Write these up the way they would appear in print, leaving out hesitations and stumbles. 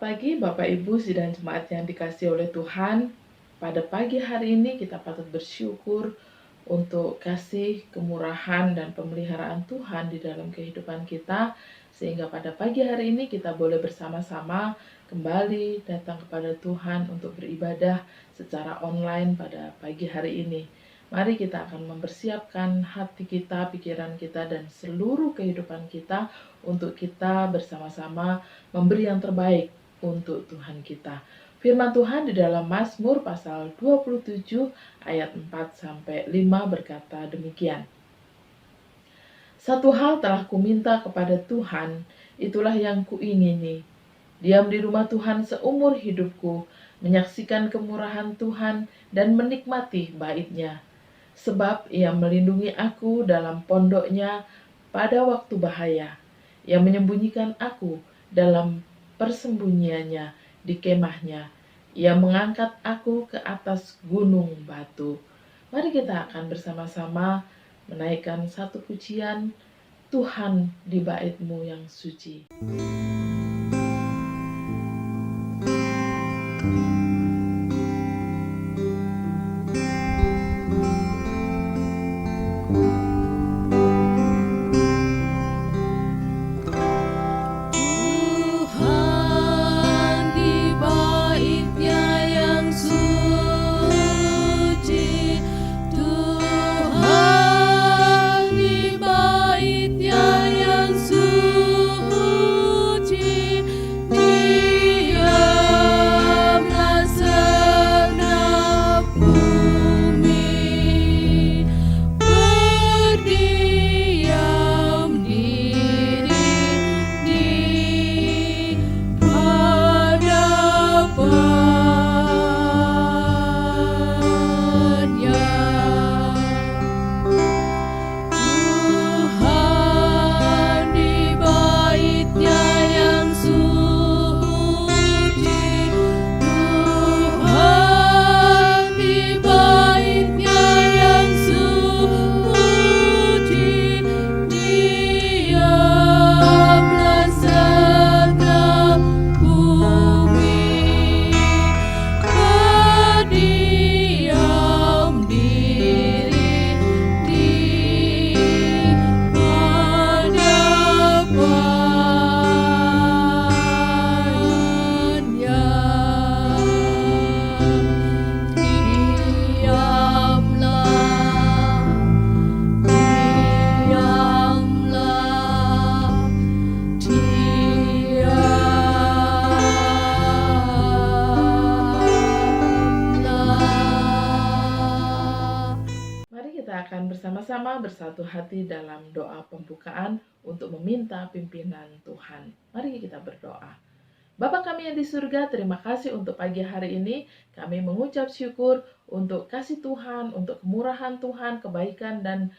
pagi Bapak Ibu sidang jemaat yang dikasihi oleh Tuhan. Pada pagi hari ini kita patut bersyukur untuk kasih, kemurahan, dan pemeliharaan Tuhan di dalam kehidupan kita. Sehingga pada pagi hari ini kita boleh bersama-sama kembali datang kepada Tuhan untuk beribadah secara online pada pagi hari ini. Mari kita akan mempersiapkan hati kita, pikiran kita, dan seluruh kehidupan kita untuk kita bersama-sama memberi yang terbaik untuk Tuhan kita. Firman Tuhan di dalam Mazmur pasal 27 ayat 4-5 berkata demikian. Satu hal telah kuminta kepada Tuhan, itulah yang kuingini. Diam di rumah Tuhan seumur hidupku, menyaksikan kemurahan Tuhan dan menikmati bait-Nya. Sebab Ia melindungi aku dalam pondok-Nya pada waktu bahaya. Ia menyembunyikan aku dalam persembunyiannya di kemahnya. Ia mengangkat aku ke atas gunung batu. Mari kita akan bersama-sama menaikkan satu pujian, Tuhan di bait-Mu yang suci. Akan bersama-sama bersatu hati dalam doa pembukaan untuk meminta pimpinan Tuhan. Mari kita berdoa. Bapa kami yang di surga, terima kasih untuk pagi hari ini. Kami mengucap syukur untuk kasih Tuhan, untuk kemurahan Tuhan, kebaikan dan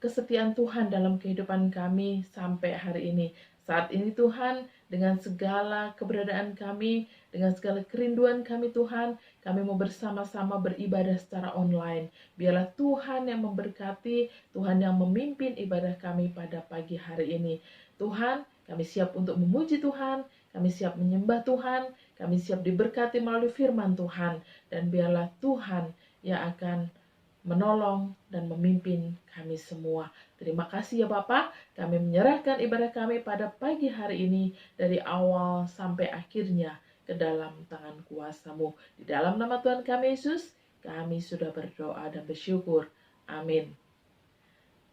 kesetiaan Tuhan dalam kehidupan kami sampai hari ini. Saat ini Tuhan, dengan segala keberadaan kami, dengan segala kerinduan kami Tuhan, kami mau bersama-sama beribadah secara online. Biarlah Tuhan yang memberkati, Tuhan yang memimpin ibadah kami pada pagi hari ini. Tuhan, kami siap untuk memuji Tuhan, kami siap menyembah Tuhan, kami siap diberkati melalui firman Tuhan. Dan biarlah Tuhan yang akan menolong dan memimpin kami semua. Terima kasih ya Bapak, kami menyerahkan ibadah kami pada pagi hari ini dari awal sampai akhirnya ke dalam tangan kuasa-Mu. Di dalam nama Tuhan kami Yesus, kami sudah berdoa dan bersyukur. Amin.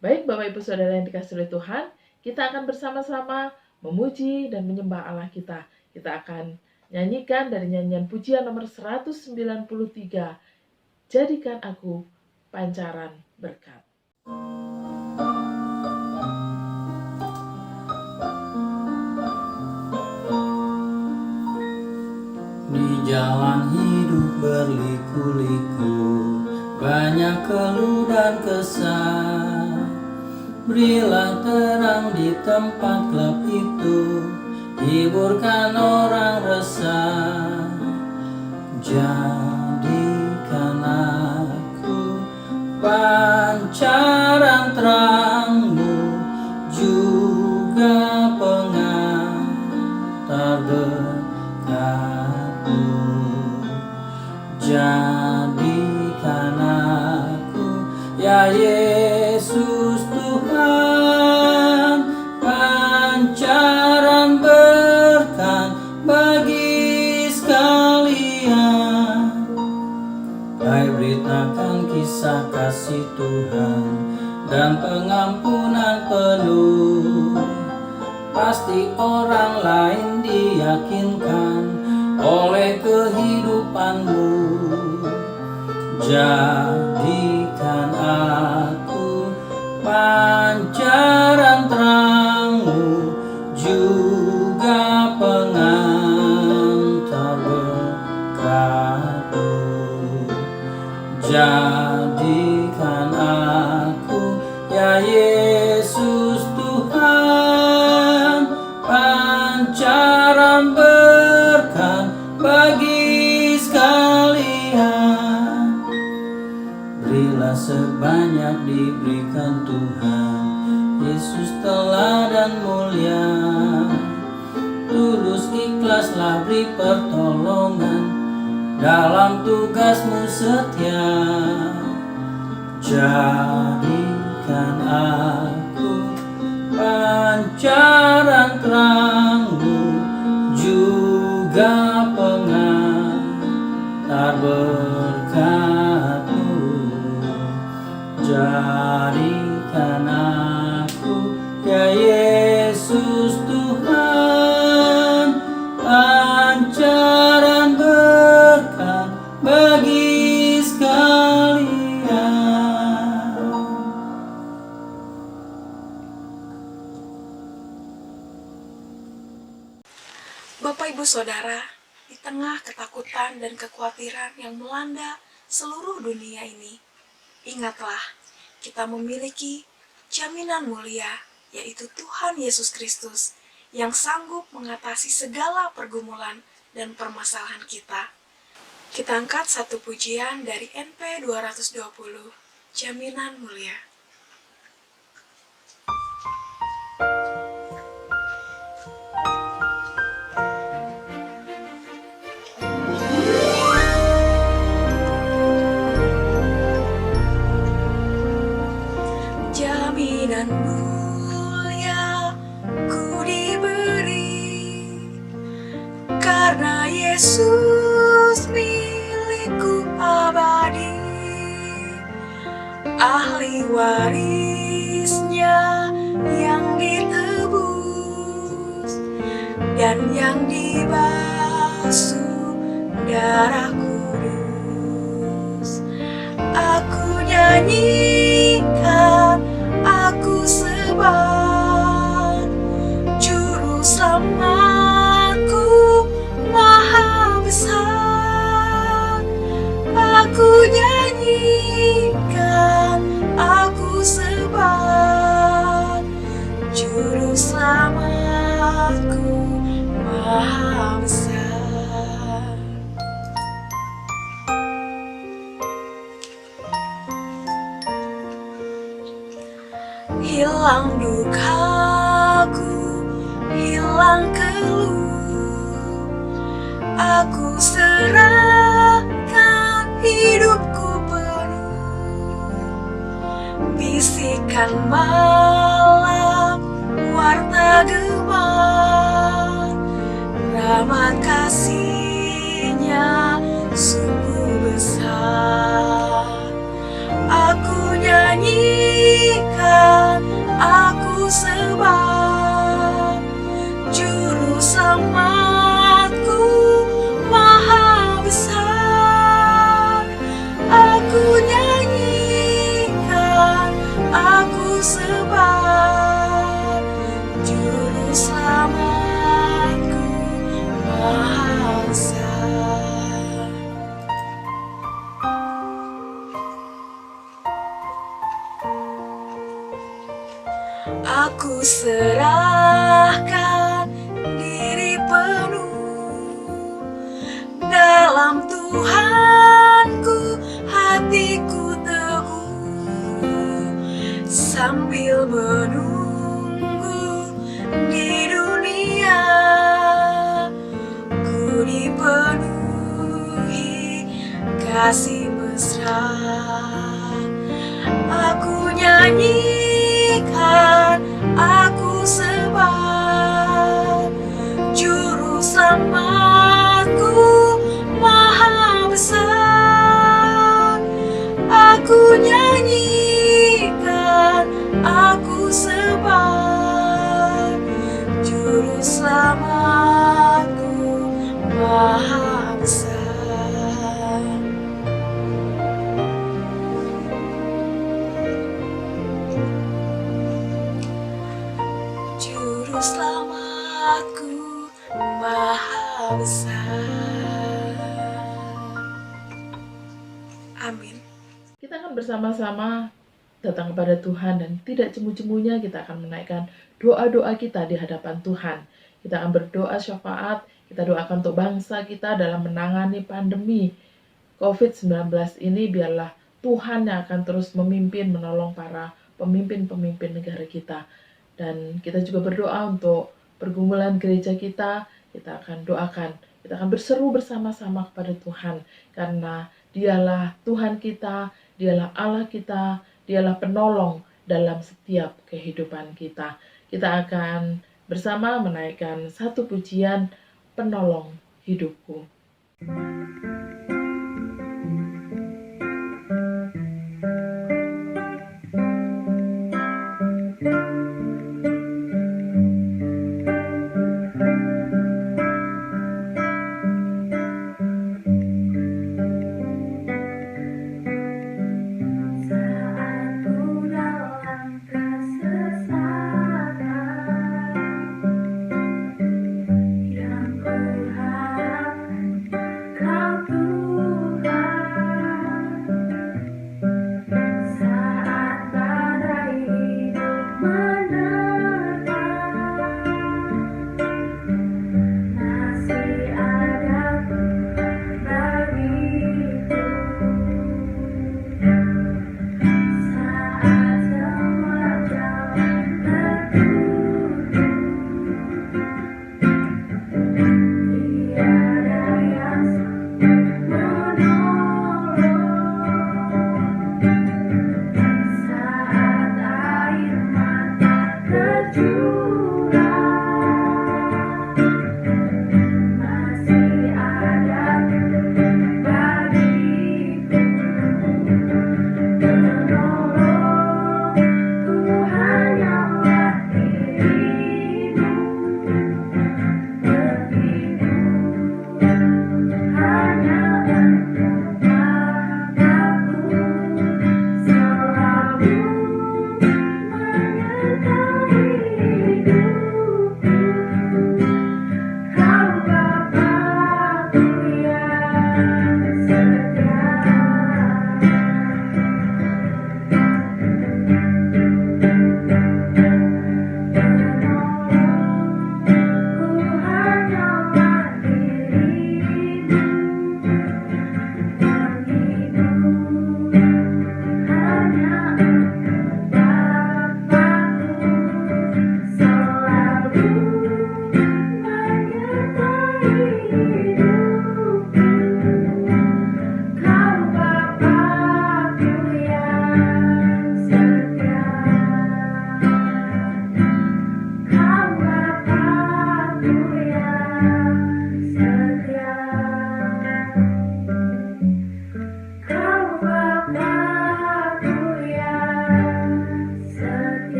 Baik Bapak Ibu Saudara yang dikasihi oleh Tuhan, kita akan bersama-sama memuji dan menyembah Allah kita. Kita akan nyanyikan dari nyanyian pujian nomor 193, Jadikan Aku Pancaran Berkat. Di jalan hidup berliku-liku, banyak keluh dan kesah. Berilah terang di tempat gelap itu, hiburkan orang resah. Jadikan aku pancaran terang-Mu, juga pengantar berkat. ya Yesus Tuhan, pancaran berkat bagi sekalian. Hai beritakan kisah kasih Tuhan dan pengampunan penuh. Pasti orang lain diyakinkan oleh kehidupanmu. Jadikan aku pancaran terangmu, juga pengantar berkatmu. Jadikan aku, ya Yesus Tuhan, pancaran berkat bagi sekalian. Berilah sebanyak diberikan Tuhan, Yesus teladan mulia. Tulus ikhlaslah beri pertolongan, dalam tugasmu setia. Jadikan aku pancaran terangmu, juga pengantar berkatmu. Jadikan aku, ya Yesus Tuhan, pancaran berkat bagi sekalian. Bapak Ibu Saudara, di tengah ketakutan dan kekhawatiran yang melanda seluruh dunia ini, ingatlah kita memiliki jaminan mulia, yaitu Tuhan Yesus Kristus yang sanggup mengatasi segala pergumulan dan permasalahan kita. Kita angkat satu pujian dari NP 220, Jaminan Mulia. Jaminan mulia ku diberi, karena Yesus milikku abadi, ahli warisnya yang ditebus dan yang dibasuh darah kudus. Aku nyanyikan, aku sebat, juru selamatku maha besar. Aku nyanyikan, aku sebat, juru selamatku maha besar. Hilang dukaku, hilang keluh, aku serahkan hidupku penuh. Bisikan malam, warta gemar, rahmat kasih-Nya sungguh besar. Aku nyanyikan, aku sebat, juru selamatku maha besar. Aku nyanyikan, aku sebat, juru selamatku maha besar. Aku serahkan diri penuh, dalam Tuhanku hatiku teguh. Sambil menunggu di dunia, ku dipenuhi kasih mesra. nyanyikan aku sebab Juru Selamatku maha besar. Aku nyanyikan aku sebab Juru Selamatku maha besar. Juru Selamatku maha besar. Amin. Kita akan bersama-sama datang kepada Tuhan dan tidak cemu-cemunya kita akan menaikkan doa-doa kita di hadapan Tuhan. Kita akan berdoa syafaat, kita doakan untuk bangsa kita dalam menangani pandemi COVID-19 ini, biarlah Tuhan yang akan terus memimpin, menolong para pemimpin-pemimpin negara kita. Dan kita juga berdoa untuk pergumulan gereja kita akan doakan. Kita akan berseru bersama-sama kepada Tuhan, karena Dialah Tuhan kita, Dialah Allah kita, Dialah penolong dalam setiap kehidupan kita. Kita akan bersama menaikkan satu pujian, Penolong Hidupku. Kau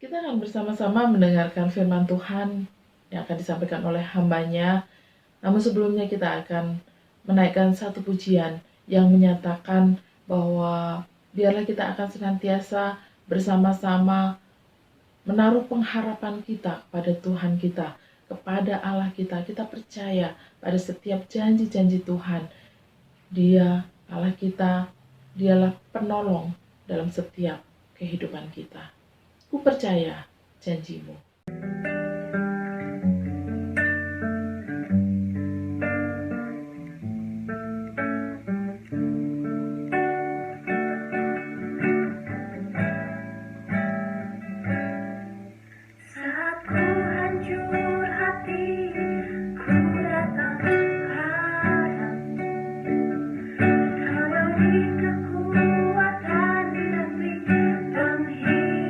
Kita akan bersama-sama mendengarkan firman Tuhan yang akan disampaikan oleh hambanya. Namun sebelumnya kita akan menaikkan satu pujian yang menyatakan bahwa biarlah kita akan senantiasa bersama-sama menaruh pengharapan kita pada Tuhan kita, kepada Allah kita. Kita percaya pada setiap janji-janji Tuhan. Dia Allah kita, dialah penolong dalam setiap kehidupan kita. Ku percaya janjimu. Saat ku hancur hati, ku datang padamu. Kau beri kekuatan demi penghiburan.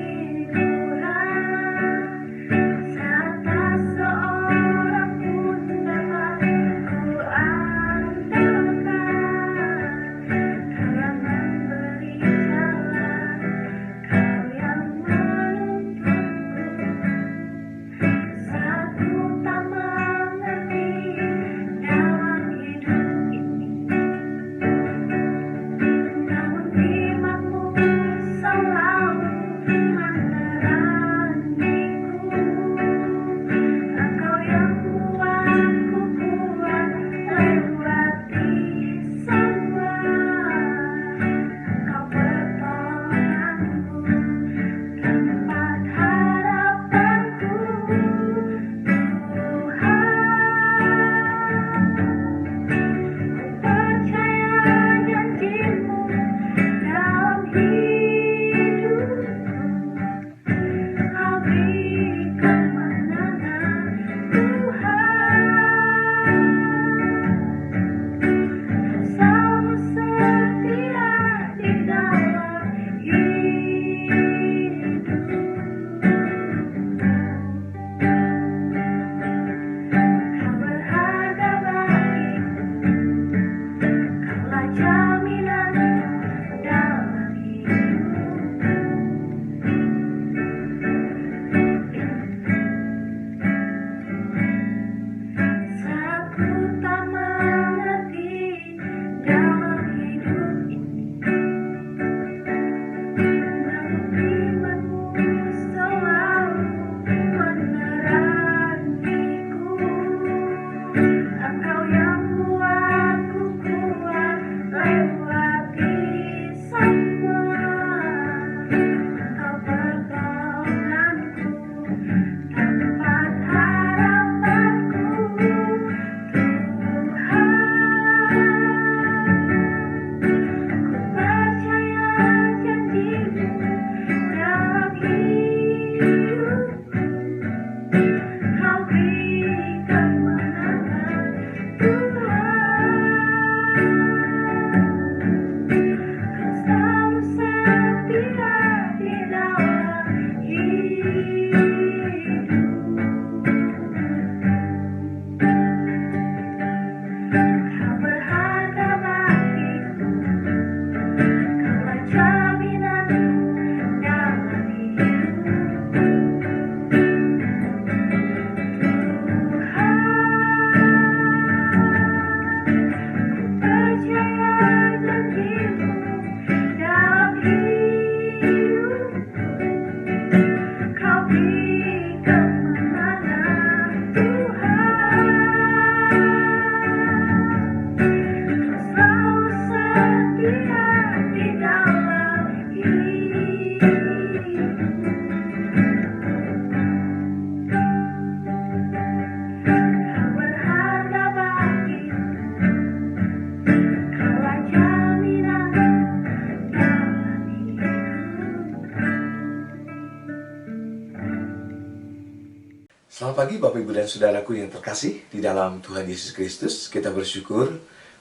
Selamat pagi Bapak Ibu dan Saudaraku yang terkasih di dalam Tuhan Yesus Kristus. Kita bersyukur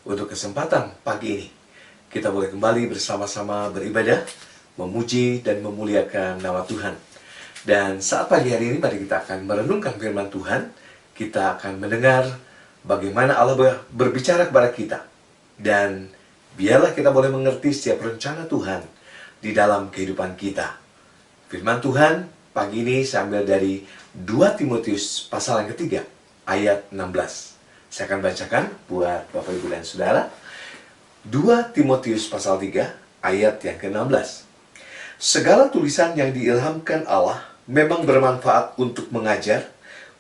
untuk kesempatan pagi ini. Kita boleh kembali bersama-sama beribadah, memuji dan memuliakan nama Tuhan. Dan saat pagi hari ini mari kita akan merenungkan firman Tuhan. Kita akan mendengar bagaimana Allah berbicara kepada kita. Dan biarlah kita boleh mengerti setiap rencana Tuhan di dalam kehidupan kita. Firman Tuhan pagi ini saya ambil dari 2 Timotius pasal yang ketiga, ayat 16. Saya akan bacakan buat Bapak Ibu dan Saudara. 2 Timotius pasal 3, ayat yang ke-16. Segala tulisan yang diilhamkan Allah memang bermanfaat untuk mengajar,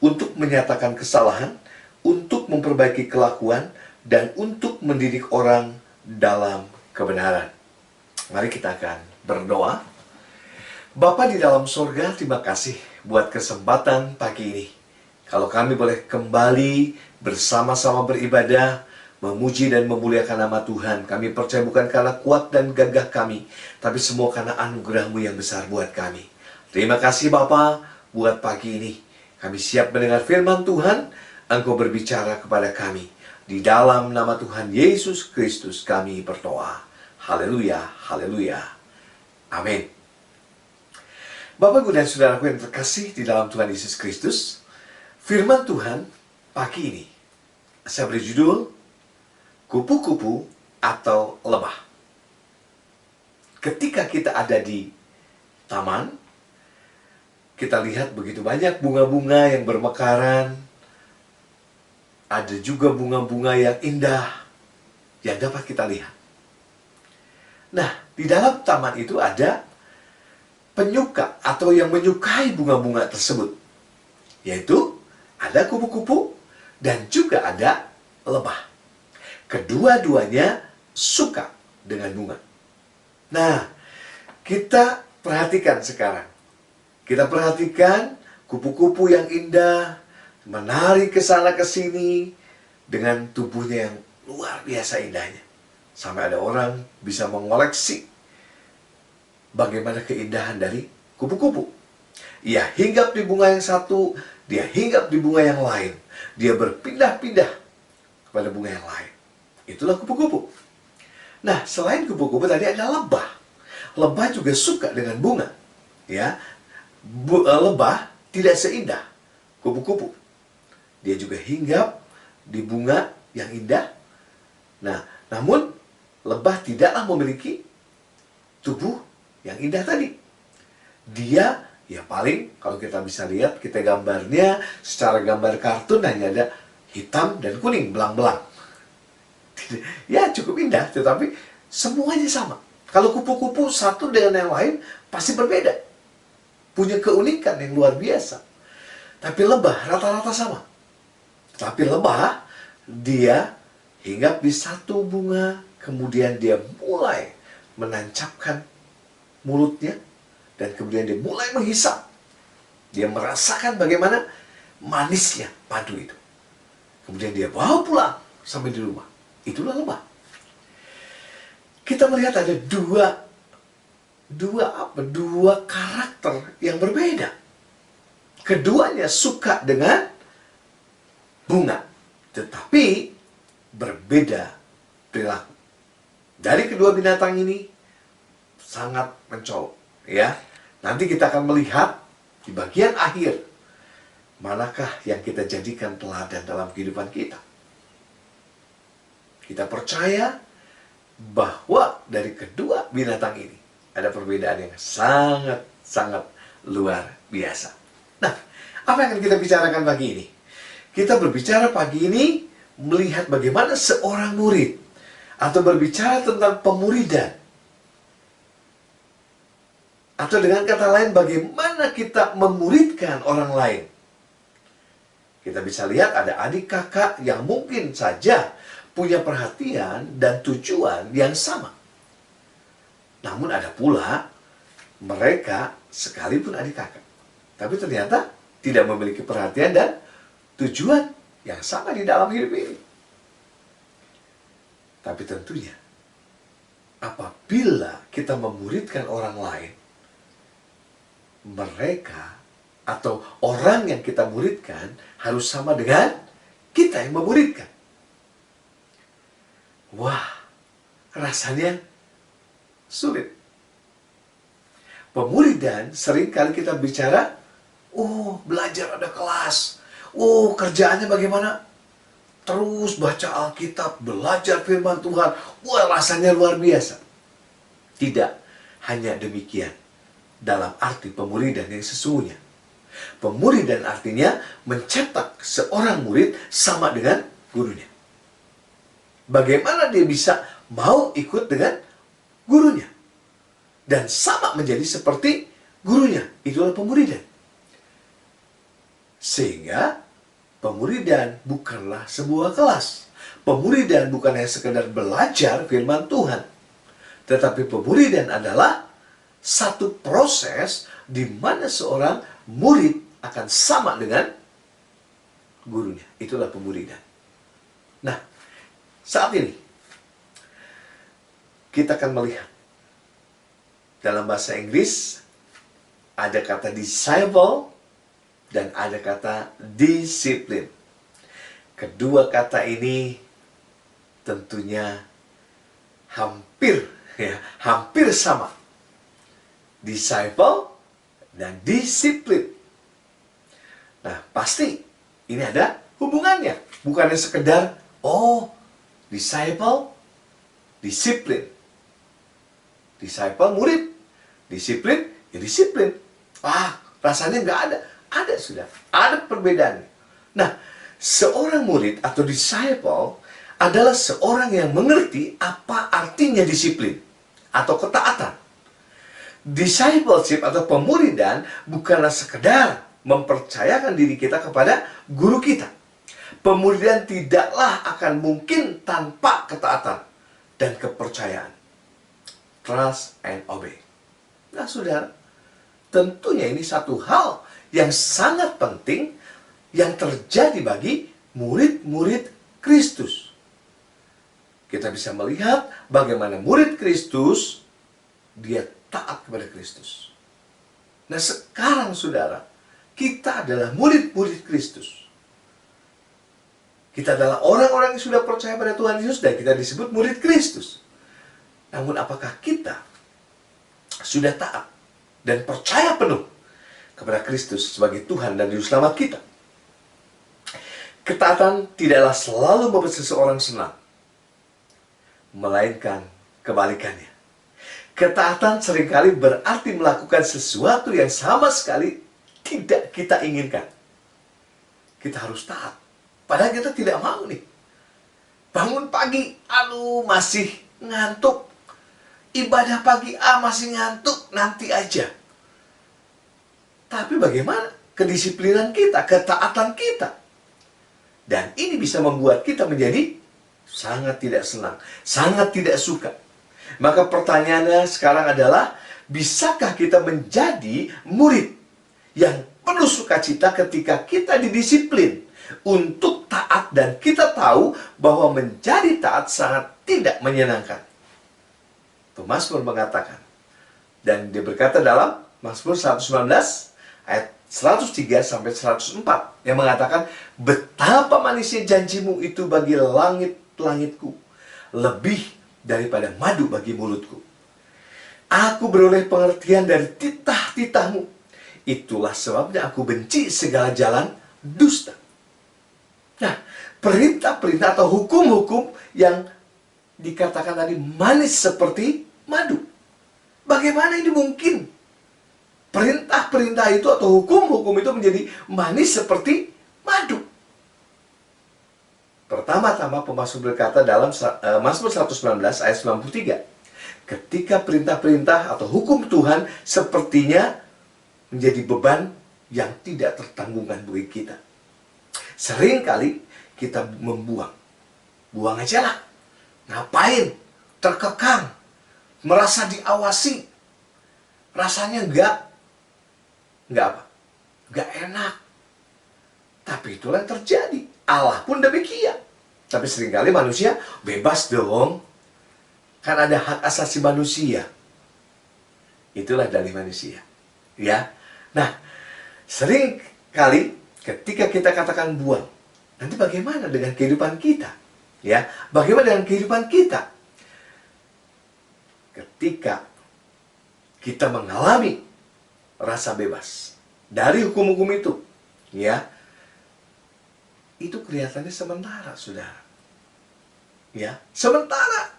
untuk menyatakan kesalahan, untuk memperbaiki kelakuan, dan untuk mendidik orang dalam kebenaran. Mari kita akan berdoa. Bapa di dalam sorga, terima kasih buat kesempatan pagi ini. Kalau kami boleh kembali bersama-sama beribadah, memuji dan memuliakan nama Tuhan. Kami percaya bukan karena kuat dan gagah kami, tapi semua karena anugerah-Mu yang besar buat kami. Terima kasih Bapa buat pagi ini. Kami siap mendengar firman Tuhan, Engkau berbicara kepada kami. Di dalam nama Tuhan Yesus Kristus kami berdoa. Haleluya, haleluya. Amin. Bapak, Ibu, dan Saudaraku yang terkasih di dalam Tuhan Yesus Kristus, firman Tuhan pagi ini saya beri judul kupu-kupu atau lebah. Ketika kita ada di taman, kita lihat begitu banyak bunga-bunga yang bermekaran. Ada juga bunga-bunga yang indah yang dapat kita lihat. Nah, di dalam taman itu ada penyuka atau yang menyukai bunga-bunga tersebut, yaitu ada kupu-kupu dan juga ada lebah. Kedua-duanya suka dengan bunga. Nah, kita perhatikan sekarang. Kita perhatikan kupu-kupu yang indah menari ke sana ke sini dengan tubuhnya yang luar biasa indahnya. Sampai ada orang bisa mengoleksi bagaimana keindahan dari kupu-kupu. Ia hinggap di bunga yang satu, dia hinggap di bunga yang lain. Dia berpindah-pindah kepada bunga yang lain. Itulah kupu-kupu. Nah, selain kupu-kupu tadi ada lebah. Lebah juga suka dengan bunga. Ya, lebah tidak seindah kupu-kupu. Dia juga hinggap di bunga yang indah. Nah, namun lebah tidaklah memiliki tubuh yang indah tadi. Dia ya paling kalau kita bisa lihat, kita gambarnya secara gambar kartun hanya ada hitam dan kuning belang-belang. Ya cukup indah, tetapi semuanya sama. Kalau kupu-kupu satu dengan yang lain pasti berbeda, punya keunikan yang luar biasa. Tapi lebah rata-rata sama. Tapi lebah dia hinggap di satu bunga, kemudian dia mulai menancapkan mulutnya, dan kemudian dia mulai menghisap. Dia merasakan bagaimana manisnya madu itu. Kemudian dia bawa pulang sampai di rumah. Itulah lebah. Kita melihat ada dua karakter yang berbeda. Keduanya suka dengan bunga, tetapi berbeda perilaku. Dari kedua binatang ini sangat mencolok, ya. Nanti kita akan melihat di bagian akhir manakah yang kita jadikan teladan dalam kehidupan kita. Kita percaya bahwa dari kedua binatang ini ada perbedaan yang sangat luar biasa. Nah, apa yang akan kita bicarakan pagi ini? Kita berbicara pagi ini melihat bagaimana seorang murid, atau berbicara tentang pemuridan. Atau dengan kata lain, bagaimana kita memuridkan orang lain. Kita bisa lihat ada adik kakak yang mungkin saja punya perhatian dan tujuan yang sama. Namun ada pula mereka sekalipun adik kakak, tapi ternyata tidak memiliki perhatian dan tujuan yang sama di dalam hidup ini. Tapi tentunya apabila kita memuridkan orang lain, mereka atau orang yang kita muridkan harus sama dengan kita yang memuridkan. Wah, rasanya sulit. Pemuridan seringkali kita bicara, oh belajar ada kelas, oh kerjaannya bagaimana? Terus baca Alkitab, belajar firman Tuhan, wah rasanya luar biasa. Tidak hanya demikian dalam arti pemuridan yang sesungguhnya. Pemuridan artinya mencetak seorang murid sama dengan gurunya. Bagaimana dia bisa mau ikut dengan gurunya dan sama menjadi seperti gurunya? Itulah pemuridan. Sehingga pemuridan bukanlah sebuah kelas. Pemuridan bukan hanya sekedar belajar firman Tuhan, tetapi pemuridan adalah satu proses di mana seorang murid akan sama dengan gurunya. Itulah pemuridan. Nah, saat ini kita akan melihat dalam bahasa Inggris ada kata disciple dan ada kata disiplin. Kedua kata ini tentunya hampir sama. Disciple dan disiplin. Nah, pasti ini ada hubungannya. Bukannya sekedar, disciple, disiplin. Disciple, murid. Disiplin, ya disiplin. Rasanya nggak ada. Ada sudah. Ada perbedaannya. Nah, seorang murid atau disciple adalah seorang yang mengerti apa artinya disiplin atau ketaatan. Discipleship atau pemuridan bukanlah sekedar mempercayakan diri kita kepada guru kita. Pemuridan tidaklah akan mungkin tanpa ketaatan dan kepercayaan. Trust and obey. Nah, saudara, tentunya ini satu hal yang sangat penting yang terjadi bagi murid-murid Kristus. Kita bisa melihat bagaimana murid Kristus, dia taat kepada Kristus. Nah, sekarang saudara, kita adalah murid-murid Kristus. Kita adalah orang-orang yang sudah percaya pada Tuhan Yesus dan kita disebut murid Kristus. Namun apakah kita sudah taat dan percaya penuh kepada Kristus sebagai Tuhan dan Juru Selamat kita? Ketaatan tidaklah selalu membuat seseorang senang, melainkan kebalikannya. Ketaatan seringkali berarti melakukan sesuatu yang sama sekali tidak kita inginkan. Kita harus taat. Padahal kita tidak mau nih. Bangun pagi, masih ngantuk. Ibadah pagi, masih ngantuk, nanti aja. Tapi bagaimana kedisiplinan kita, ketaatan kita? Dan ini bisa membuat kita menjadi sangat tidak senang, sangat tidak suka. Maka pertanyaannya sekarang adalah, bisakah kita menjadi murid yang penuh sukacita ketika kita didisiplin untuk taat dan kita tahu bahwa menjadi taat sangat tidak menyenangkan? Pemazmur mengatakan, dan dia berkata dalam Mazmur 119 ayat 103 sampai 104 yang mengatakan, betapa manisnya janjimu itu bagi langit-langitku, lebih daripada madu bagi mulutku. Aku beroleh pengertian dari titah-titahmu. Itulah sebabnya aku benci segala jalan dusta. Nah, perintah-perintah atau hukum-hukum yang dikatakan tadi manis seperti madu. Bagaimana ini mungkin? Perintah-perintah itu atau hukum-hukum itu menjadi manis seperti madu. Pertama-tama pemazmur berkata dalam Mazmur 119 ayat 93. Ketika perintah-perintah atau hukum Tuhan sepertinya menjadi beban yang tidak tertanggungkan bagi kita. Seringkali kita membuang. Buang aja lah. Ngapain? Terkekang. Merasa diawasi. Rasanya enggak enak. Tapi itulah yang terjadi. Allah pun demikian. Tapi seringkali manusia bebas dong. Kan ada hak asasi manusia. Itulah dalih manusia. Ya. Nah, Sering kali ketika kita katakan buang, nanti bagaimana dengan kehidupan kita? Ya, bagaimana dengan kehidupan kita? Ketika kita mengalami rasa bebas dari hukum-hukum itu, ya, itu kelihatannya sementara, saudara. Ya, sementara.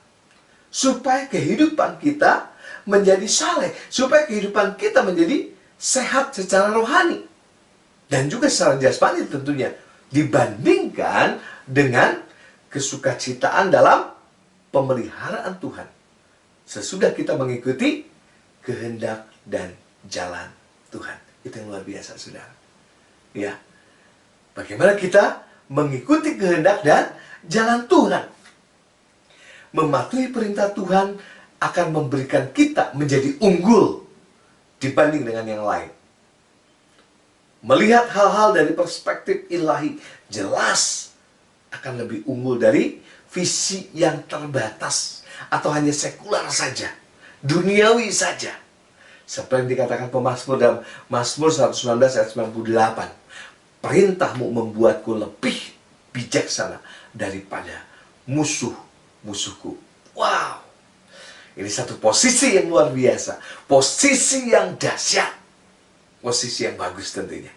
Supaya kehidupan kita menjadi saleh, supaya kehidupan kita menjadi sehat secara rohani dan juga secara jasmani tentunya, dibandingkan dengan kesukacitaan dalam pemeliharaan Tuhan sesudah kita mengikuti kehendak dan jalan Tuhan. Itu yang luar biasa, saudara. Ya, bagaimana kita mengikuti kehendak dan jalan Tuhan. Mematuhi perintah Tuhan akan memberikan kita menjadi unggul dibanding dengan yang lain. Melihat hal-hal dari perspektif ilahi jelas akan lebih unggul dari visi yang terbatas atau hanya sekular saja, duniawi saja. Seperti yang dikatakan pemazmur dalam Mazmur 119 ayat 98. Perintahmu membuatku lebih bijaksana daripada musuhku. Wow. Ini satu posisi yang luar biasa. Posisi yang dahsyat. Posisi yang bagus tentunya.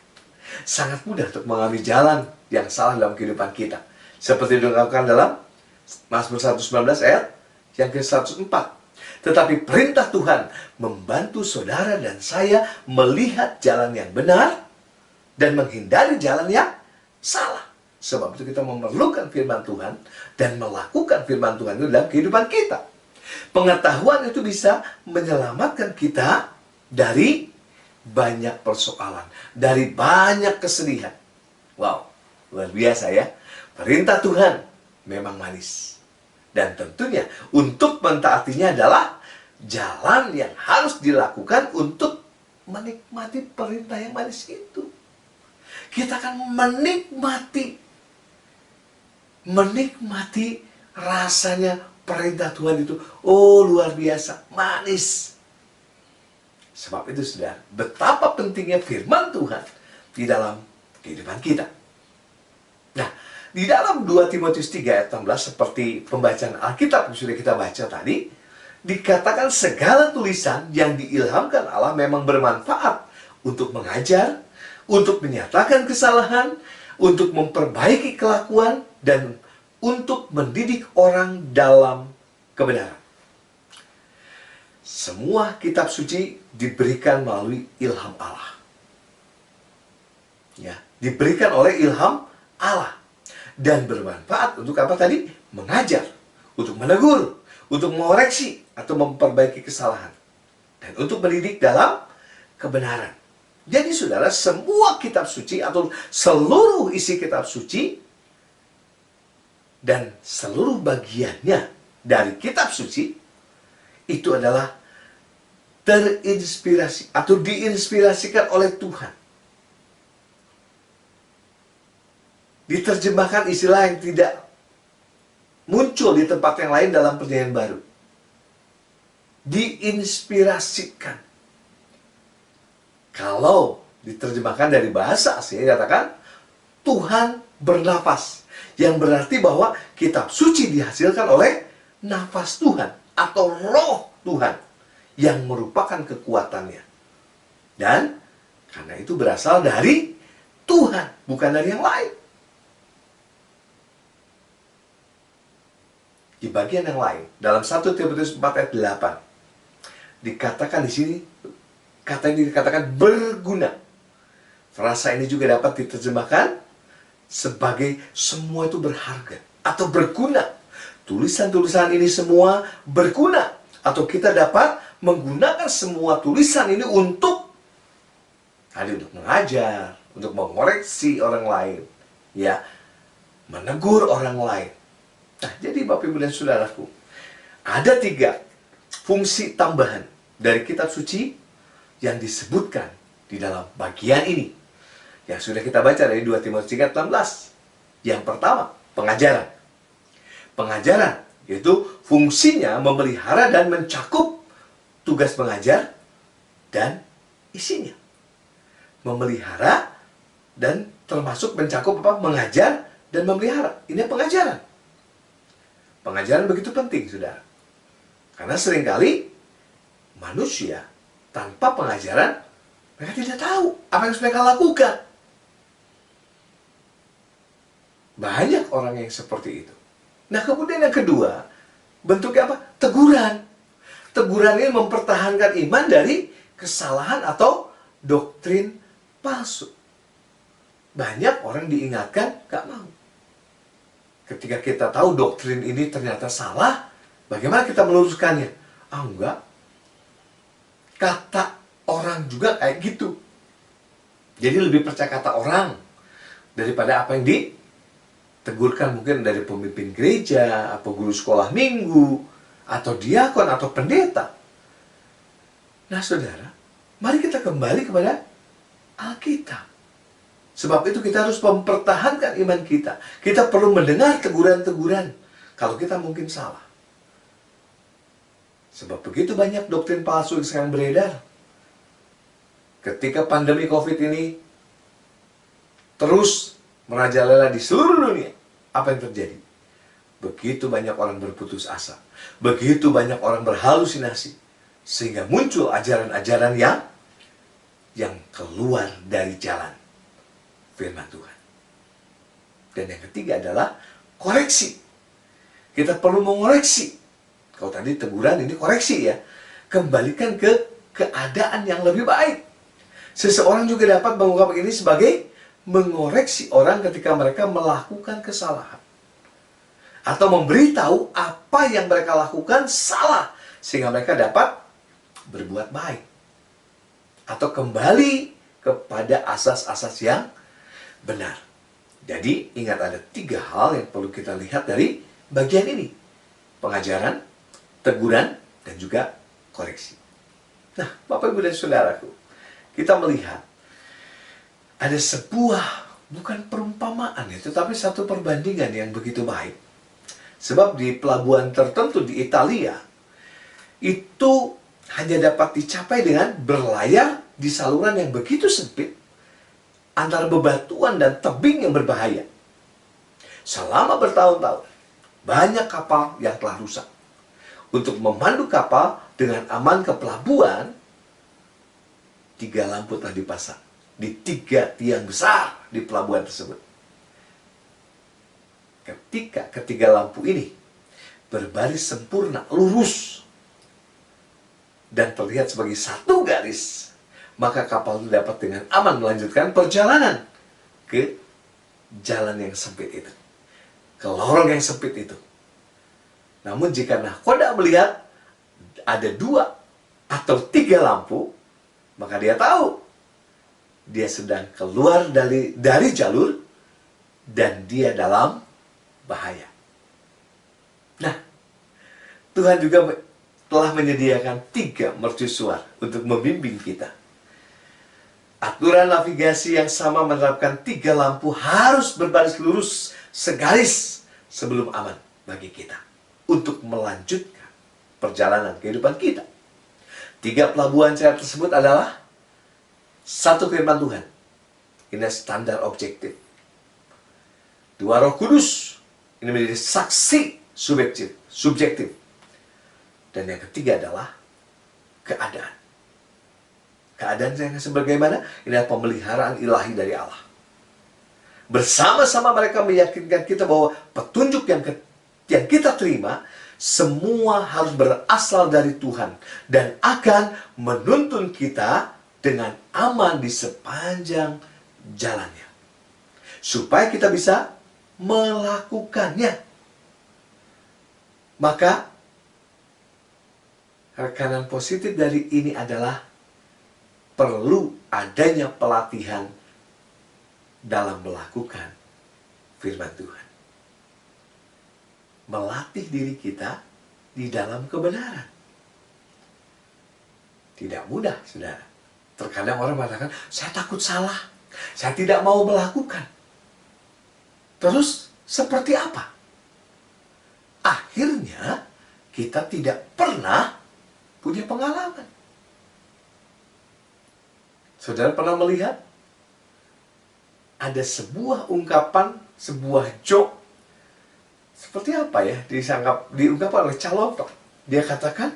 Sangat mudah untuk mengambil jalan yang salah dalam kehidupan kita. Seperti diungkapkan dalam Mazmur 119 ayat yang ke-104. Tetapi perintah Tuhan membantu saudara dan saya melihat jalan yang benar dan menghindari jalan yang salah. Sebab itu kita memerlukan firman Tuhan dan melakukan firman Tuhan itu dalam kehidupan kita. Pengetahuan itu bisa menyelamatkan kita dari banyak persoalan, dari banyak kesedihan. Wow, luar biasa ya. Perintah Tuhan memang manis. Dan tentunya untuk mentaatinya adalah jalan yang harus dilakukan untuk menikmati perintah yang manis itu. Kita akan menikmati rasanya perintah Tuhan itu. Oh, luar biasa, manis. Sebab itu, saudara, betapa pentingnya firman Tuhan di dalam kehidupan kita. Nah, di dalam 2 Timotius 3 ayat 16, seperti pembacaan Alkitab yang sudah kita baca tadi, dikatakan segala tulisan yang diilhamkan Allah memang bermanfaat untuk mengajar, untuk menyatakan kesalahan, untuk memperbaiki kelakuan, dan untuk mendidik orang dalam kebenaran. Semua kitab suci diberikan melalui ilham Allah. Ya, diberikan oleh ilham Allah. Dan bermanfaat untuk apa tadi? Mengajar, untuk menegur, untuk mengoreksi, atau memperbaiki kesalahan. Dan untuk mendidik dalam kebenaran. Jadi saudara, semua kitab suci atau seluruh isi kitab suci dan seluruh bagiannya dari kitab suci itu adalah terinspirasi atau diinspirasikan oleh Tuhan. Diterjemahkan istilah yang tidak muncul di tempat yang lain dalam perjanjian baru. Diinspirasikan. Kalau diterjemahkan dari bahasa asli, dikatakan Tuhan bernafas. Yang berarti bahwa kitab suci dihasilkan oleh nafas Tuhan atau roh Tuhan yang merupakan kekuatannya. Dan karena itu berasal dari Tuhan, bukan dari yang lain. Di bagian yang lain, dalam 1 Timotius 4 ayat 8, dikatakan di sini, kata ini dikatakan berguna. Frasa ini juga dapat diterjemahkan sebagai semua itu berharga atau berguna. Tulisan-tulisan ini semua berguna, atau kita dapat menggunakan semua tulisan ini untuk mengajar, untuk mengoreksi orang lain, ya, menegur orang lain. Nah, jadi Bapak Ibu dan Saudaraku, ada 3 fungsi tambahan dari kitab suci yang disebutkan di dalam bagian ini, yang sudah kita baca dari 2 Timotius 3:16. Yang pertama, pengajaran. Pengajaran, yaitu fungsinya memelihara dan mencakup tugas mengajar dan isinya. memelihara, dan termasuk mencakup apa? Mengajar dan memelihara. Ini pengajaran. Pengajaran begitu penting, saudara. Karena seringkali manusia tanpa pengajaran, mereka tidak tahu apa yang harus mereka lakukan. Banyak orang yang seperti itu. Nah, kemudian yang kedua, bentuknya apa? Teguran. Teguran ini mempertahankan iman dari kesalahan atau doktrin palsu. Banyak orang diingatkan, gak mau. Ketika kita tahu doktrin ini ternyata salah, bagaimana kita meluruskannya? Ah, enggak. Kata orang juga kayak gitu. Jadi lebih percaya kata orang daripada apa yang ditegurkan mungkin dari pemimpin gereja, atau guru sekolah minggu, atau diakon, atau pendeta. Nah, saudara, mari kita kembali kepada Alkitab. Sebab itu kita harus mempertahankan iman kita. Kita perlu mendengar teguran-teguran kalau kita mungkin salah. Sebab begitu banyak doktrin palsu yang sekarang beredar. Ketika pandemi COVID ini terus merajalela di seluruh dunia, apa yang terjadi? Begitu banyak orang berputus asa. Begitu banyak orang berhalusinasi. Sehingga muncul ajaran-ajaran yang keluar dari jalan firman Tuhan. Dan yang ketiga adalah koreksi. Kita perlu mengoreksi. Kalau tadi teguran, ini koreksi ya. Kembalikan ke keadaan yang lebih baik. Seseorang juga dapat mengungkap ini sebagai mengoreksi orang ketika mereka melakukan kesalahan. Atau memberitahu apa yang mereka lakukan salah. Sehingga mereka dapat berbuat baik. Atau kembali kepada asas-asas yang benar. Jadi, ingat ada 3 hal yang perlu kita lihat dari bagian ini. Pengajaran, teguran, dan juga koreksi. Nah, Bapak, Ibu, dan Saudaraku, kita melihat ada sebuah, bukan perumpamaan ya, tetapi satu perbandingan yang begitu baik. Sebab di pelabuhan tertentu di Italia, itu hanya dapat dicapai dengan berlayar di saluran yang begitu sempit, antara bebatuan dan tebing yang berbahaya. Selama bertahun-tahun, banyak kapal yang telah rusak. Untuk memandu kapal dengan aman ke pelabuhan, 3 lampu telah dipasang di 3 tiang besar di pelabuhan tersebut. Ketika ketiga lampu ini berbaris sempurna, lurus, dan terlihat sebagai satu garis, maka kapal itu dapat dengan aman melanjutkan perjalanan ke jalan yang sempit itu, ke lorong yang sempit itu. Namun jika nahkoda melihat ada 2 atau 3 lampu, maka dia tahu dia sedang keluar dari jalur dan dia dalam bahaya. Nah, Tuhan juga telah menyediakan 3 mercusuar untuk membimbing kita. Aturan navigasi yang sama menerapkan 3 lampu harus berbaris lurus segaris sebelum aman bagi kita untuk melanjutkan perjalanan kehidupan kita. 3 pelabuhan cara tersebut adalah 1 firman Tuhan. Ini standar objektif. 2 Roh Kudus. Ini menjadi saksi subjektif. Dan yang ketiga adalah keadaan. Keadaan yang sebagaimana? Ini adalah pemeliharaan ilahi dari Allah. Bersama-sama mereka meyakinkan kita bahwa petunjuk yang kita terima semua harus berasal dari Tuhan dan akan menuntun kita dengan aman di sepanjang jalannya. Supaya kita bisa melakukannya. Maka rekanan positif dari ini adalah perlu adanya pelatihan dalam melakukan firman Tuhan. Melatih diri kita di dalam kebenaran. Tidak mudah, saudara. Terkadang orang mengatakan, saya takut salah. Saya tidak mau melakukan. Terus, seperti apa? Akhirnya, kita tidak pernah punya pengalaman. Saudara pernah melihat ada sebuah ungkapan, sebuah joke. Seperti apa ya diungkapkan oleh Caloto. Dia katakan,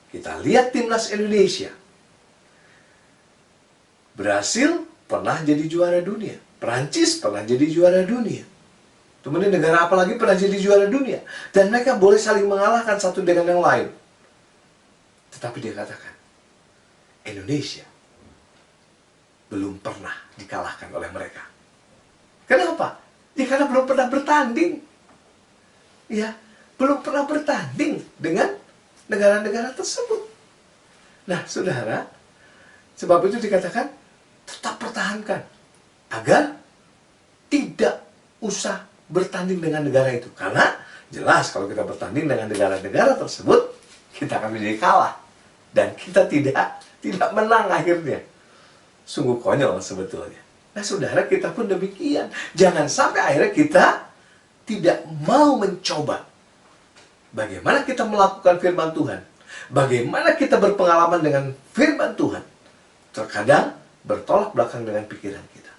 kita lihat timnas Indonesia. Brasil pernah jadi juara dunia. Prancis pernah jadi juara dunia. Kemudian negara apa lagi pernah jadi juara dunia. Dan mereka boleh saling mengalahkan satu dengan yang lain. Tetapi dia katakan, Indonesia belum pernah dikalahkan oleh mereka. Kenapa? Ya karena belum pernah bertanding. Ya, belum pernah bertanding dengan negara-negara tersebut. Nah, saudara, sebab itu dikatakan tetap pertahankan agar tidak usah bertanding dengan negara itu. Karena jelas kalau kita bertanding dengan negara-negara tersebut, kita akan menjadi kalah dan kita tidak menang akhirnya. Sungguh konyol sebetulnya. Nah, saudara, kita pun demikian. Jangan sampai akhirnya kita tidak mau mencoba bagaimana kita melakukan firman Tuhan. Bagaimana kita berpengalaman dengan firman Tuhan. Terkadang bertolak belakang dengan pikiran kita.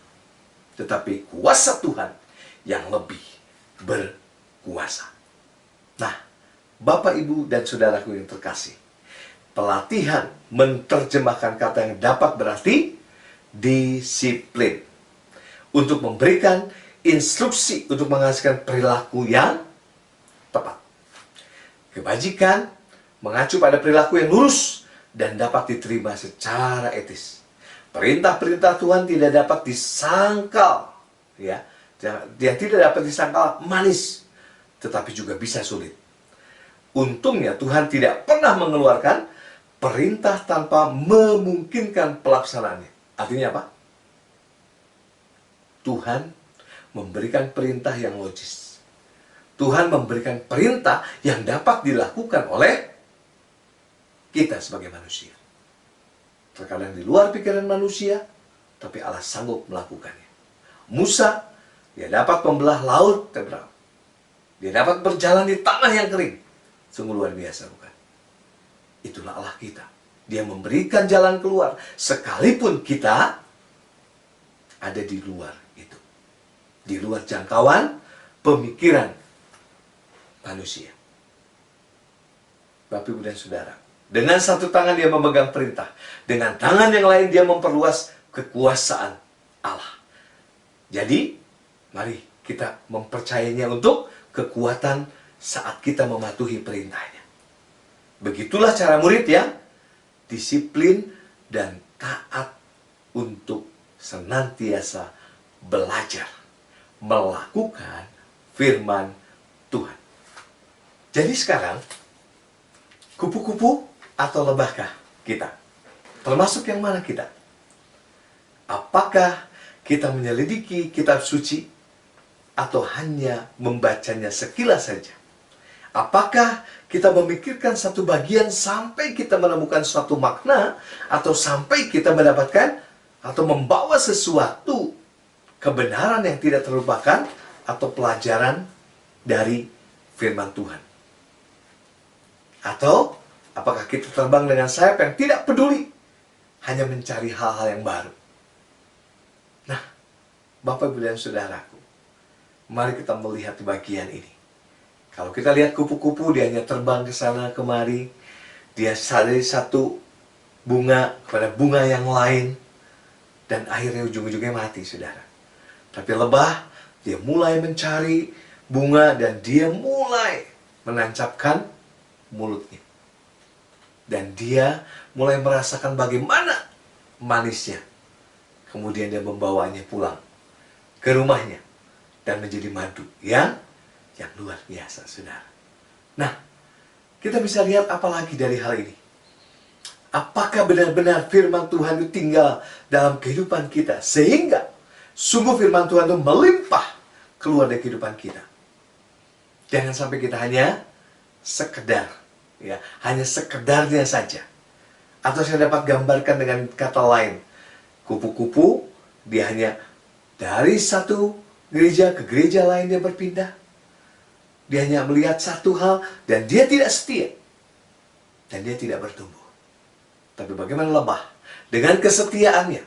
Tetapi kuasa Tuhan yang lebih berkuasa. Nah, Bapak, Ibu, dan saudaraku yang terkasih, pelatihan menerjemahkan kata yang dapat berarti disiplin. Untuk memberikan instruksi untuk menghasilkan perilaku yang tepat. Kebajikan mengacu pada perilaku yang lurus dan dapat diterima secara etis. Perintah-perintah Tuhan tidak dapat disangkal, ya, dia tidak dapat disangkal manis, tetapi juga bisa sulit. Untungnya Tuhan tidak pernah mengeluarkan perintah tanpa memungkinkan pelaksanaannya. Artinya apa? Tuhan memberikan perintah yang logis. Tuhan memberikan perintah yang dapat dilakukan oleh kita sebagai manusia. Terkadang di luar pikiran manusia, tapi Allah sanggup melakukannya. Musa, dia dapat membelah laut Teberau. Dia dapat berjalan di tanah yang kering. Sungguh luar biasa, bukan? Itulah Allah kita. Dia memberikan jalan keluar, sekalipun kita ada di luar itu. Di luar jangkauan pemikiran manusia. Bapak, Ibu, dan Saudara, dengan satu tangan dia memegang perintah, dengan tangan yang lain dia memperluas kekuasaan Allah. Jadi, mari kita mempercayainya untuk kekuatan saat kita mematuhi perintahnya. Begitulah cara murid yang disiplin dan taat untuk senantiasa belajar melakukan firman Tuhan. Jadi sekarang, kupu-kupu atau lebahkah kita? Termasuk yang mana kita? Apakah kita menyelidiki kitab suci atau hanya membacanya sekilas saja? Apakah kita memikirkan satu bagian sampai kita menemukan suatu makna, atau sampai kita mendapatkan atau membawa sesuatu kebenaran yang tidak terlupakan atau pelajaran dari firman Tuhan? Atau apakah kita terbang dengan sayap yang tidak peduli, hanya mencari hal-hal yang baru? Nah, Bapak, Ibu, dan Saudaraku, mari kita melihat bagian ini. Kalau kita lihat kupu-kupu, dia hanya terbang ke sana kemari. Dia dari satu bunga kepada bunga yang lain. Dan akhirnya ujung-ujungnya mati, saudara. Tapi lebah, dia mulai mencari bunga dan dia mulai menancapkan mulutnya. Dan dia mulai merasakan bagaimana manisnya. Kemudian dia membawanya pulang ke rumahnya dan menjadi madu yang luar biasa, saudara. Nah, kita bisa lihat apa lagi dari hal ini? Apakah benar-benar firman Tuhan itu tinggal dalam kehidupan kita, sehingga sungguh firman Tuhan itu melimpah keluar dari kehidupan kita? Jangan sampai kita hanya sekedar, ya, hanya sekedarnya saja. Atau saya dapat gambarkan dengan kata lain, kupu-kupu dia hanya dari satu gereja ke gereja lain dia berpindah. Dia hanya melihat satu hal dan dia tidak setia. Dan dia tidak bertumbuh. Tapi bagaimana lebah? Dengan kesetiaannya,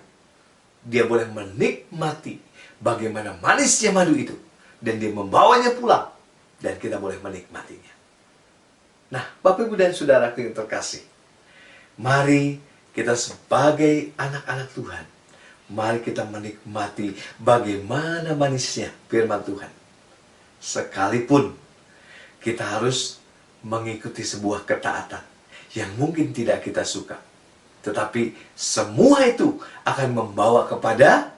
dia boleh menikmati bagaimana manisnya madu itu. Dan dia membawanya pulang. Dan kita boleh menikmatinya. Nah, Bapak, Ibu, dan Saudaraku yang terkasih, mari kita sebagai anak-anak Tuhan, mari kita menikmati bagaimana manisnya firman Tuhan. Sekalipun kita harus mengikuti sebuah ketaatan yang mungkin tidak kita suka, tetapi semua itu akan membawa kepada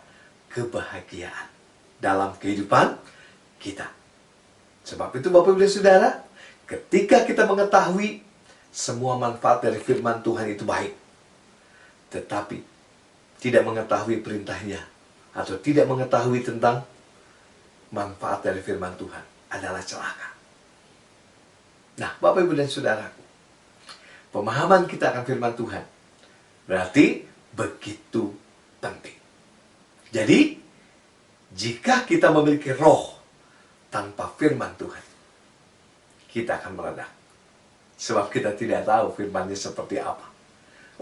kebahagiaan dalam kehidupan kita. Sebab itu Bapak, Ibu, dan Saudara, ketika kita mengetahui semua manfaat dari firman Tuhan itu baik, tetapi tidak mengetahui perintahnya atau tidak mengetahui tentang manfaat dari firman Tuhan adalah celaka. Nah, Bapak, Ibu, dan Saudaraku, pemahaman kita akan firman Tuhan berarti begitu penting. Jadi, jika kita memiliki roh tanpa firman Tuhan, kita akan meledak. Sebab kita tidak tahu firman-Nya seperti apa.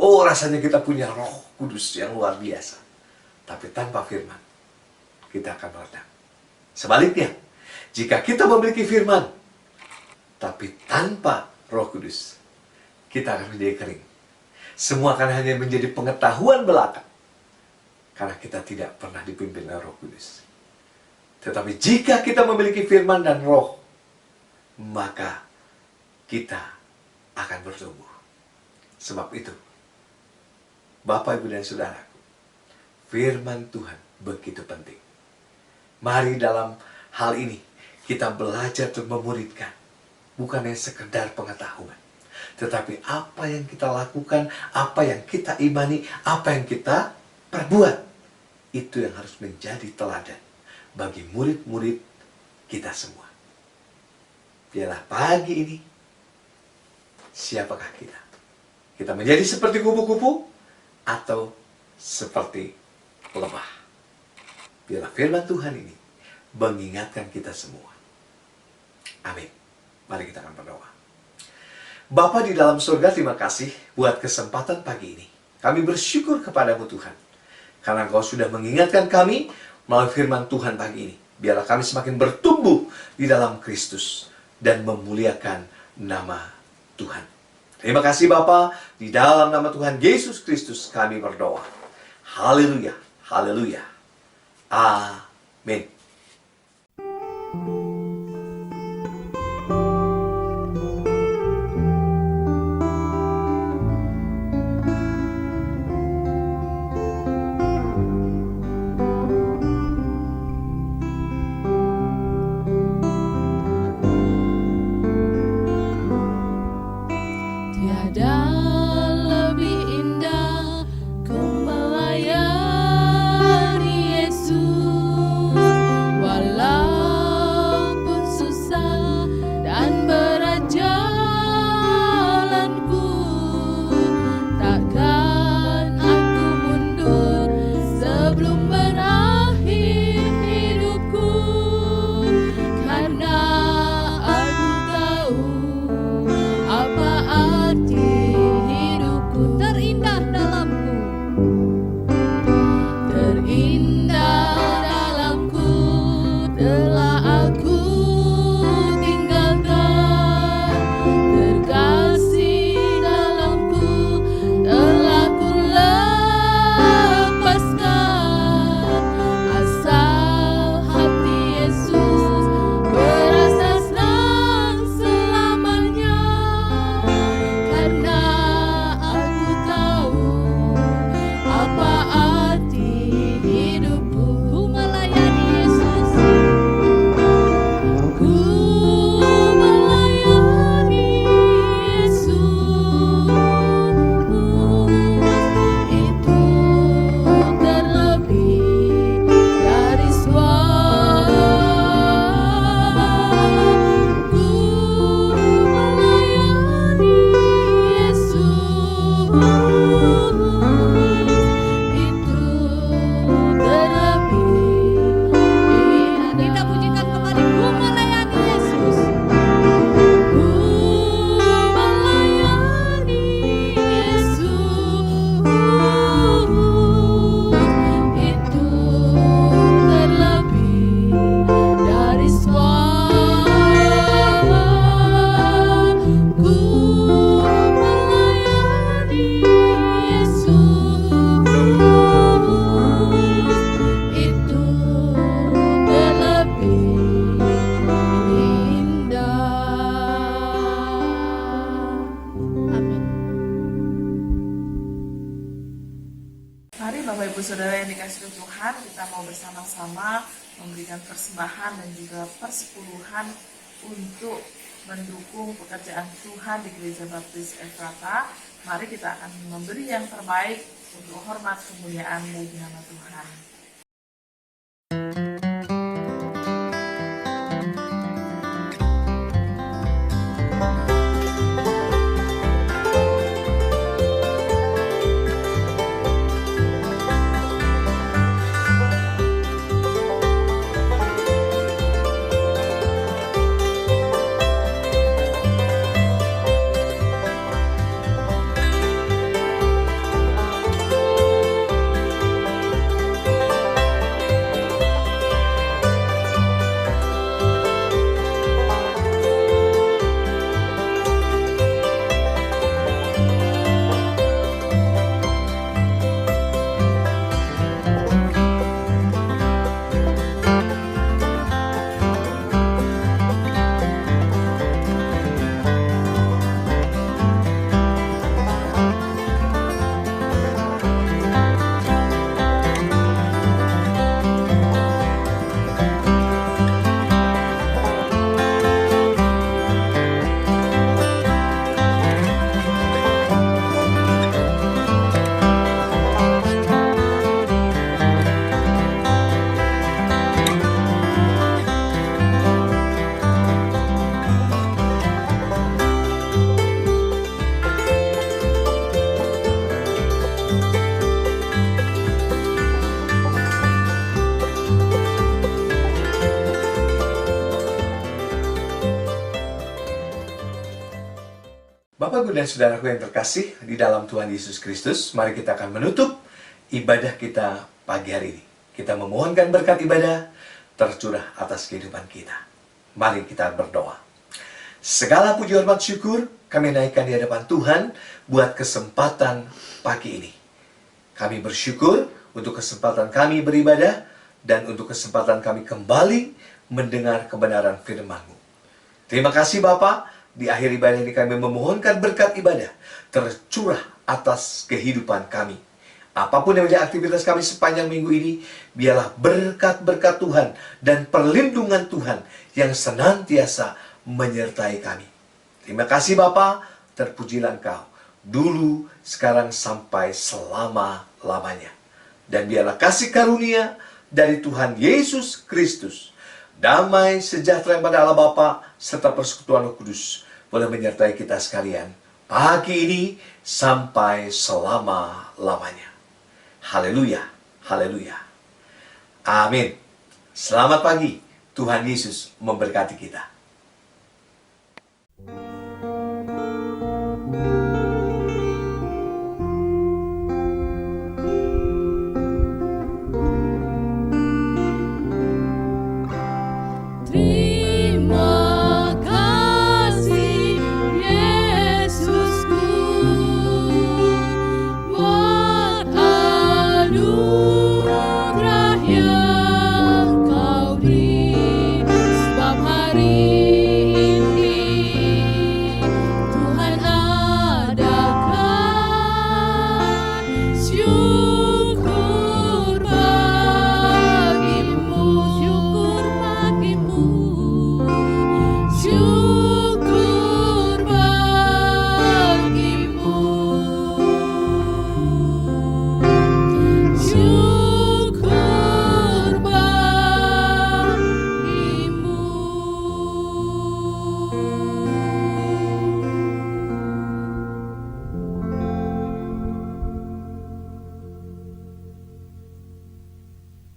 Oh, rasanya kita punya Roh Kudus yang luar biasa. Tapi tanpa firman, kita akan meledak. Sebaliknya, jika kita memiliki firman, tapi tanpa Roh Kudus, kita akan menjadi kering. Semua akan hanya menjadi pengetahuan belaka. Karena kita tidak pernah dipimpin oleh Roh Kudus. Tetapi jika kita memiliki firman dan roh, maka kita akan bertumbuh. Sebab itu, Bapak, Ibu, dan Saudaraku, firman Tuhan begitu penting. Mari dalam hal ini kita belajar untuk memuridkan. Bukan hanya sekedar pengetahuan, tetapi apa yang kita lakukan, apa yang kita imani, apa yang kita perbuat, itu yang harus menjadi teladan bagi murid-murid kita semua. Biarlah pagi ini, siapakah kita? Kita menjadi seperti kupu-kupu atau seperti lebah? Biarlah firman Tuhan ini mengingatkan kita semua. Amin. Mari kita akan berdoa. Bapa di dalam surga, terima kasih buat kesempatan pagi ini. Kami bersyukur kepadamu Tuhan, karena Engkau sudah mengingatkan kami melalui firman Tuhan pagi ini. Biarlah kami semakin bertumbuh di dalam Kristus dan memuliakan nama Tuhan. Terima kasih Bapa, di dalam nama Tuhan Yesus Kristus kami berdoa. Haleluya, haleluya. Amin. Tiada lebih indah ku melayani Yesus, walaupun susah dan berat jalanku. Takkan aku mundur sebelum berakhir hidupku, karena aku tahu apa arti hidupku. Terindah dalamku, terindah dalamku telah aku tinggalkan, terkasih dalamku telah ku lepaskan. Asal hati Yesus berasa senang selamanya, karena aku tahu apa arti hidup. Mari Bapak Ibu Saudara yang dikasihi Tuhan, kita mau bersama-sama memberikan persembahan dan juga persepuluhan untuk mendukung pekerjaan Tuhan di Gereja Baptis Efrata. Mari kita akan memberi yang terbaik untuk hormat kemuliaan bagi nama Tuhan. Bapak, Ibu, dan Saudaraku yang terkasih di dalam Tuhan Yesus Kristus, mari kita akan menutup ibadah kita pagi hari ini. Kita memohonkan berkat ibadah tercurah atas kehidupan kita. Mari kita berdoa. Segala puji hormat syukur kami naikkan di hadapan Tuhan buat kesempatan pagi ini. Kami bersyukur untuk kesempatan kami beribadah dan untuk kesempatan kami kembali mendengar kebenaran firman-Mu. Terima kasih Bapak. Di akhir ibadah ini kami memohonkan berkat ibadah tercurah atas kehidupan kami. Apapun yang menjadi aktivitas kami sepanjang minggu ini, biarlah berkat-berkat Tuhan dan perlindungan Tuhan yang senantiasa menyertai kami. Terima kasih Bapa, terpujilah Engkau, dulu, sekarang, sampai selama-lamanya. Dan biarlah kasih karunia dari Tuhan Yesus Kristus, damai sejahtera pada Allah Bapa serta persekutuan Roh Kudus boleh menyertai kita sekalian pagi ini sampai selama-lamanya. Haleluya, haleluya. Amin. Selamat pagi. Tuhan Yesus memberkati kita.